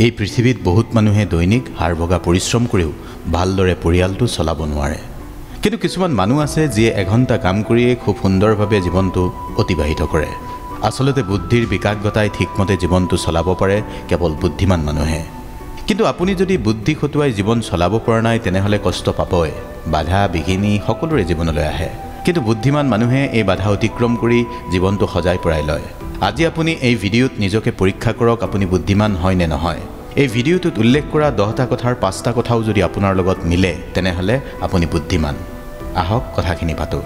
এই পৃথিৱীত বহুত মানুহে দৈনিক হাড়ভগা পৰিশ্ৰম কৰিও ভালদৰে পৰিয়ালটো চলাব নোৱাৰে কিন্তু কিছুমান মানুহ আছে যিয়ে এঘণ্টা কাম কৰিয়ে খুব সুন্দৰভাৱে জীৱনটো অতিবাহিত কৰে আসলতে বুদ্ধিৰ বিকাশগতাই ঠিকমতে জীৱনটো চলাব পাৰে কেৱল বুদ্ধিমান মানুহে কিন্তু আপুনি যদি বুদ্ধি খটুৱাই জীৱন চলাব পৰা নাই তেনেহলে কষ্ট পাবই বাধা বিঘিনি সকলোৰে জীৱনলৈ আহে কিন্তু বুদ্ধিমান মানুহে এই বাধা অতিক্ৰম কৰি জীৱনটো সজাই পৰাই লয় আজি আপুনি এই ভিডিঅ'ত নিজকে পৰীক্ষা কৰক আপুনি বুদ্ধিমান হয় নে নহয় এই ভিডিঅ'টোত উল্লেখ কৰা 10টা কথাৰ 5টা কথাও যদি আপোনাৰ লগত মিলে তেনেহলে আপুনি বুদ্ধিমান আহক কথাখিনি পাতো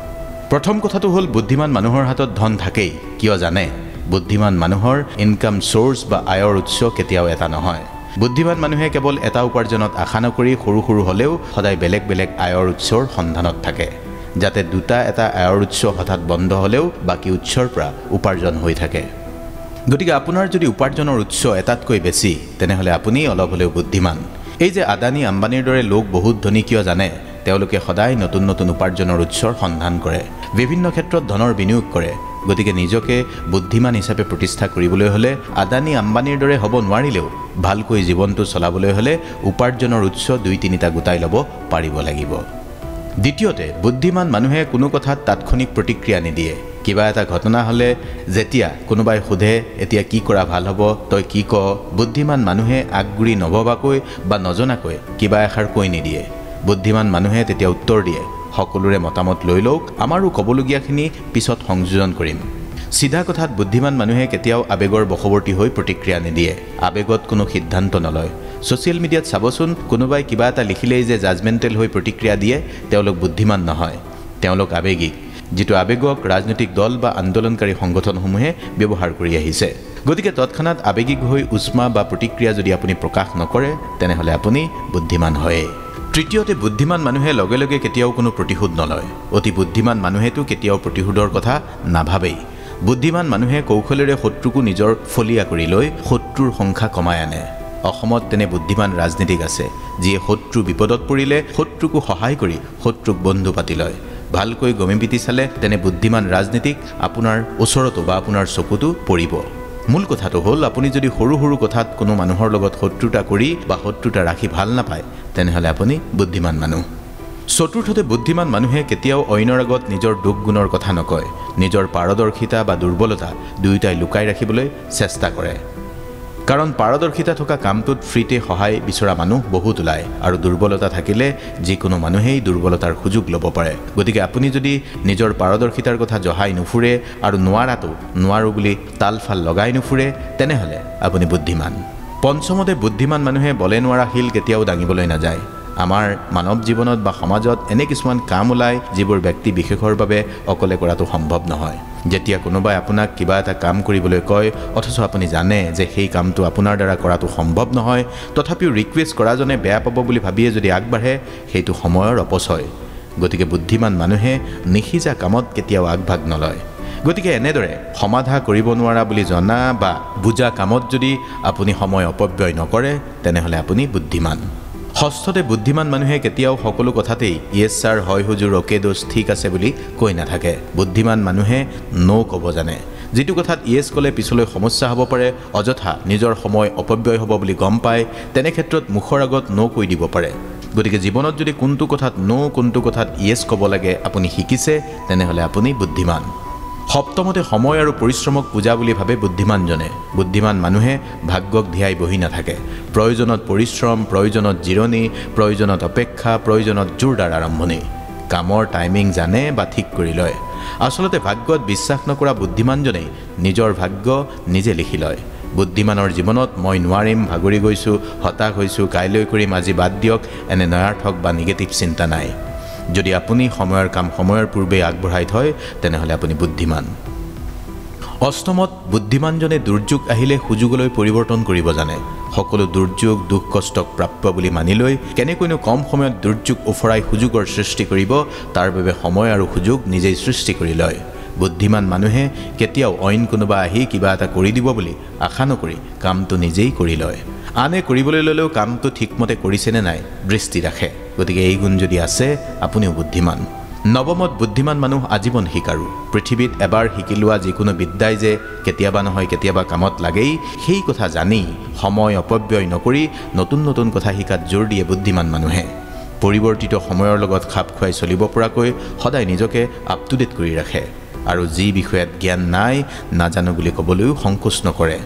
প্ৰথম কথাটো হ'ল বুদ্ধিমান মানুহৰ হাতত ধন থাকেই কিয় জানে বুদ্ধিমান মানুহৰ ইনকাম সোৰ্স বা আয়ৰ উৎস কেতিয়াও এটা নহয় বুদ্ধিমান মানুহে কেৱল এটা উপাৰ্জনত আশা নকৰি সৰু সৰু হলেও সদায় বেলেগ বেলেগ আয়ৰ উৎসৰ সন্ধানত থাকে যাতে দুটা এটা আয়ৰ উৎস হঠাৎ বন্ধ হলেও বাকি উৎসৰ পৰা উপাৰ্জন হৈ থাকে গতিকে আপোনাৰ যদি উপাৰ্জনৰ উৎস এটাতকৈ বেছি তেনেহলে আপুনি অলপ হলেও বুদ্ধিমান এই যে আদানী আম্বানীৰ দৰে লোক বহুত ধনী কিয় জানে তেওঁলোকে সদায় নতুন নতুন উপাৰ্জনৰ উৎসৰ সন্ধান কৰে বিভিন্ন ক্ষেত্ৰত ধনৰ বিনিয়োগ কৰে গতিকে নিজকে বুদ্ধিমান হিচাপে প্ৰতিষ্ঠা কৰিবলৈ হলে আদানী আম্বানীৰ দৰে হ'ব নোৱাৰিলেও ভালকৈ জীৱনটো চলাবলৈ হলে উপাৰ্জনৰ উৎস 2-3টা গোটাই ল'ব পাৰিব লাগিব দ্বিতীয়তে বুদ্ধিমান মানুহে কোনো কথাত তাৎক্ষণিক প্ৰতিক্ৰিয়া নিদিয়ে কিবা এটা ঘটনা হলে যেতিয়া কোনোবাই সোধে এতিয়া কি কৰা ভাল হ'ব তই কি ক বুদ্ধিমান মানুহে আগগুৰি নভবাকৈ বা নজনাকৈ কিবা এষাৰ কৈ নিদিয়ে বুদ্ধিমান মানুহে তেতিয়া উত্তৰ দিয়ে সকলোৰে মতামত লৈ লওক আমাৰো ক'বলগীয়াখিনি পিছত সংযোজন কৰিম সিধা কথাত বুদ্ধিমান মানুহে কেতিয়াও আবেগৰ বশৱৰ্তী হৈ প্ৰতিক্ৰিয়া নিদিয়ে আবেগত কোনো সিদ্ধান্ত নলয় সোশ্যাল মিডিয়াত চাবচোন কোনোবাই কিবা এটা লিখিলেই যে জাজমেন্টেল হৈ প্ৰতিক্ৰিয়া দিয়ে তেওঁলোক বুদ্ধিমান নহয় তেওঁলোক আবেগিক যেটো আবেগক ৰাজনৈতিক দল বা আন্দোলনকাৰী সংগঠনসমূহে ব্যৱহাৰ কৰি আহিছে গতিকে তৎক্ষণাত আবেগিক হৈ উষ্মা বা প্ৰতিক্ৰিয়া যদি আপুনি প্ৰকাশ নকৰে তেনেহলে আপুনি বুদ্ধিমান হয় তৃতীয়তে বুদ্ধিমান মানুহে লগে লগে কেতিয়াও কোনো প্ৰতিশোধ নলয় অতি বুদ্ধিমান মানুহেতো কেতিয়াও প্ৰতিশোধৰ কথা নাভাবেই বুদ্ধিমান মানুহে কৌশলেৰে শত্ৰুকো নিজৰ ফলিয়া কৰি লৈ শত্ৰুৰ সংখ্যা কমাই আনে অসমত তেনে বুদ্ধিমান ৰাজনীতিক আছে যিয়ে শত্ৰু বিপদত পৰিলে শত্ৰুকো সহায় কৰি শত্ৰুক বন্ধু পাতি লয় ভালকৈ গমিপিতি চালে তেনে বুদ্ধিমান ৰাজনীতিক আপোনাৰ ওচৰতো বা আপোনাৰ চকুতো পৰিব মূল কথাটো হ'ল আপুনি যদি সৰু সৰু কথাত কোনো মানুহৰ লগত শত্ৰুতা কৰি বা শত্ৰুতা ৰাখি ভাল নাপায় তেনেহলে আপুনি বুদ্ধিমান মানুহ চতুৰ্থতে বুদ্ধিমান মানুহে কেতিয়াও অইনৰ আগত নিজৰ দুখ গুণৰ কথা নকয় নিজৰ পাৰদৰ্শিতা বা দুৰ্বলতা দুয়োটাই লুকাই ৰাখিবলৈ চেষ্টা কৰে কাৰণ পাৰদৰ্শিতা থকা কামটোত ফ্ৰীতে সহায় বিচৰা মানুহ বহুত ওলায় আৰু দুৰ্বলতা থাকিলে যিকোনো মানুহেই দুৰ্বলতাৰ সুযোগ ল'ব পাৰে গতিকে আপুনি যদি নিজৰ পাৰদৰ্শিতাৰ কথা জহাই নুফুৰে আৰু নোৱাৰাটো নোৱাৰো বুলি তালফাল লগাই নুফুৰে তেনেহলে আপুনি বুদ্ধিমান পঞ্চমতে বুদ্ধিমান মানুহে বলে নোৱাৰা শিল কেতিয়াও দাঙিবলৈ নাযায় আমাৰ মানৱ জীৱনত বা সমাজত এনে কিছুমান কাম ওলায় যিবোৰ ব্যক্তি বিশেষৰ বাবে অকলে কৰাটো সম্ভৱ নহয় যেতিয়া কোনোবাই আপোনাক কিবা এটা কাম কৰিবলৈ কয় অথচ আপুনি জানে যে সেই কামটো আপোনাৰ দ্বাৰা কৰাটো সম্ভৱ নহয় তথাপিও ৰিকুৱেষ্ট কৰাজনে বেয়া পাব বুলি ভাবিয়ে যদি আগবাঢ়ে সেইটো সময়ৰ অপচয় গতিকে বুদ্ধিমান মানুহে নিখিজা কামত কেতিয়াও আগভাগ নলয় গতিকে এনেদৰে সমাধা কৰিব নোৱাৰা বুলি জনা বা বুজা কামত যদি আপুনি সময় অপব্যয় নকৰে তেনেহলে আপুনি বুদ্ধিমান ষষ্ঠতে বুদ্ধিমান মানুহে কেতিয়াও সকলো কথাতেই ইয়েছ স্যাৰ হয় হুজুৰ ওকে দোষ ঠিক আছে বুলি কৈ নাথাকে বুদ্ধিমান মানুহে নো ক'ব জানে যেটো কথাত ইয়েছ ক'লে পিছলৈ সমস্যা হ'ব পাৰে অযথা নিজৰ সময় অপব্যয় হ'ব বুলি গম পায় তেনে ক্ষেত্ৰত মুখৰ আগত নো কৈ দিব পাৰে গতিকে জীৱনত যদি কোনটো কথাত নো কোনটো কথাত ইয়েছ ক'ব লাগে আপুনি শিকিছে তেনেহলে আপুনি বুদ্ধিমান সপ্তমতে সময় আৰু পৰিশ্ৰমক পূজা বুলি ভাবে বুদ্ধিমানজনে বুদ্ধিমান মানুহে ভাগ্যক ধিয়াই বহি নাথাকে প্ৰয়োজনত পৰিশ্ৰম প্ৰয়োজনত জিৰণি প্ৰয়োজনত অপেক্ষা প্ৰয়োজনত জোৰদাৰ আৰম্ভণি কামৰ টাইমিং জানে বা ঠিক কৰি লয় আসলতে ভাগ্যত বিশ্বাস নকৰা বুদ্ধিমানজনে নিজৰ ভাগ্য নিজে লিখি লয় বুদ্ধিমানৰ জীৱনত মই নোৱাৰিম ভাগৰি গৈছো হতাশ হৈছো কাইলৈ কৰিম আজি বাদ দিয়ক এনে নয়াৰ্থক বা নিগেটিভ চিন্তা নাই যদি আপুনি সময়ৰ কাম সময়ৰ পূৰ্বে আগবঢ়াই থয় তেনেহলে আপুনি বুদ্ধিমান অষ্টমত বুদ্ধিমানজনে দুৰ্যোগ আহিলে সুযোগলৈ পৰিৱৰ্তন কৰিব জানে সকলো দুৰ্যোগ দুখ কষ্টক প্ৰাপ্য বুলি মানি লৈ কেনেকৈনো কম সময়ত দুৰ্যোগ উফৰাই সুযোগৰ সৃষ্টি কৰিব তাৰ বাবে সময় আৰু সুযোগ নিজেই সৃষ্টি কৰি লয় বুদ্ধিমান মানুহে কেতিয়াও অইন কোনোবা আহি কিবা এটা কৰি দিব বুলি আশা নকৰি কামটো নিজেই কৰি লয় আনে কৰিবলৈ ললেও কামটো ঠিকমতে কৰিছেনে নাই দৃষ্টি ৰাখে গতিকে এই গুণ যদি আছে আপুনিও বুদ্ধিমান নৱমত বুদ্ধিমান মানুহ আজীৱন শিকাৰু পৃথিৱীত এবাৰ শিকি লোৱা যিকোনো বিদ্যাই যে কেতিয়াবা নহয় কেতিয়াবা কামত লাগেই সেই কথা জানি সময় অপব্যয় নকৰি নতুন নতুন কথা শিকাত জোৰ দিয়ে বুদ্ধিমান মানুহে পৰিৱৰ্তিত সময়ৰ লগত খাপ খুৱাই চলিব পৰাকৈ সদায় নিজকে আপ টু ডেট কৰি ৰাখে আৰু যি বিষয়ত জ্ঞান নাই নাজানো বুলি ক'বলৈও সংকোচ নকৰে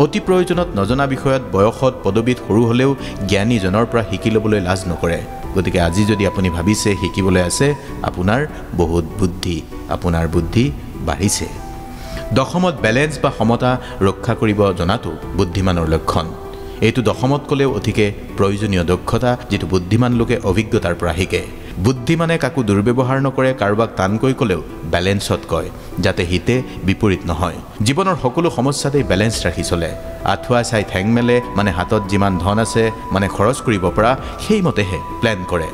অতি প্ৰয়োজনত নজনা বিষয়ত বয়সত পদবীত সৰু হ'লেও জ্ঞানীজনৰ পৰা শিকি ল'বলৈ লাজ নকৰে গতিকে আজি যদি আপুনি ভাবিছে শিকিবলৈ আছে আপোনাৰ বহুত বুদ্ধি আপোনাৰ বুদ্ধি বাঢ়িছে দশমত বেলেন্স বা সমতা ৰক্ষা কৰিব জনাটো বুদ্ধিমানৰ লক্ষণ এইটো দশমত ক'লেও অতিকে প্ৰয়োজনীয় দক্ষতা যেটো বুদ্ধিমান লোকে অভিজ্ঞতাৰ পৰা শিকে বুদ্ধিমানে কাকো দুৰ্ব্যৱহাৰ নকৰে কাৰোবাক টানকৈ ক'লেও বেলেন্সত কয় যাতে হিতে বিপৰীত নহয় জীৱনৰ সকলো সমস্যাতেই বেলেন্স ৰাখি চলে আঠুৱা চাই ঠেং মেলে মানে হাতত যিমান ধন আছে মানে খৰচ কৰিব পৰা সেইমতেহে প্লেন কৰে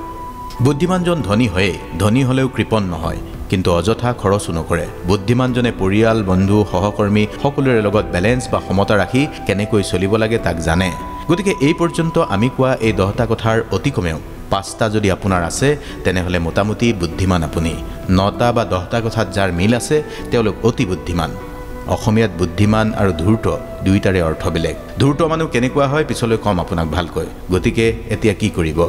বুদ্ধিমানজন ধনী হয়ে ধনী হ'লেও কৃপণ নহয় কিন্তু অযথা খৰচো নকৰে বুদ্ধিমানজনে পৰিয়াল বন্ধু সহকৰ্মী সকলোৰে লগত বেলেন্স বা সমতা ৰাখি কেনেকৈ চলিব লাগে তাক জানে গতিকে এই পৰ্যন্ত আমি কোৱা এই 10টা কথাৰ অতি কমেও 5টা যদি আপোনাৰ আছে তেনেহলে মোটামুটি বুদ্ধিমান আপুনি 9টা বা 10টা কথাত যাৰ মিল আছে তেওঁলোক অতি বুদ্ধিমান অসমীয়াত বুদ্ধিমান আৰু ধূৰ্ত দুইটাৰে অৰ্থ বেলেগ ধূৰ্ত মানুহ কেনেকুৱা হয় পিছলৈ কম আপোনাক ভালকৈ গতিকে এতিয়া কি কৰিব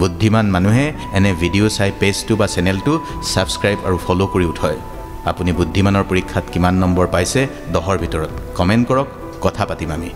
বুদ্ধিমান মানুহে এনে ভিডিঅ' চাই পেজটো বা চেনেলটো সাবস্ক্ৰাইব আৰু ফলো কৰি উঠয় আপুনি বুদ্ধিমানৰ পৰীক্ষাত কিমান নম্বৰ পাইছে 10ৰ ভিতৰত কমেন্ট কৰক কথা পাতিম আমি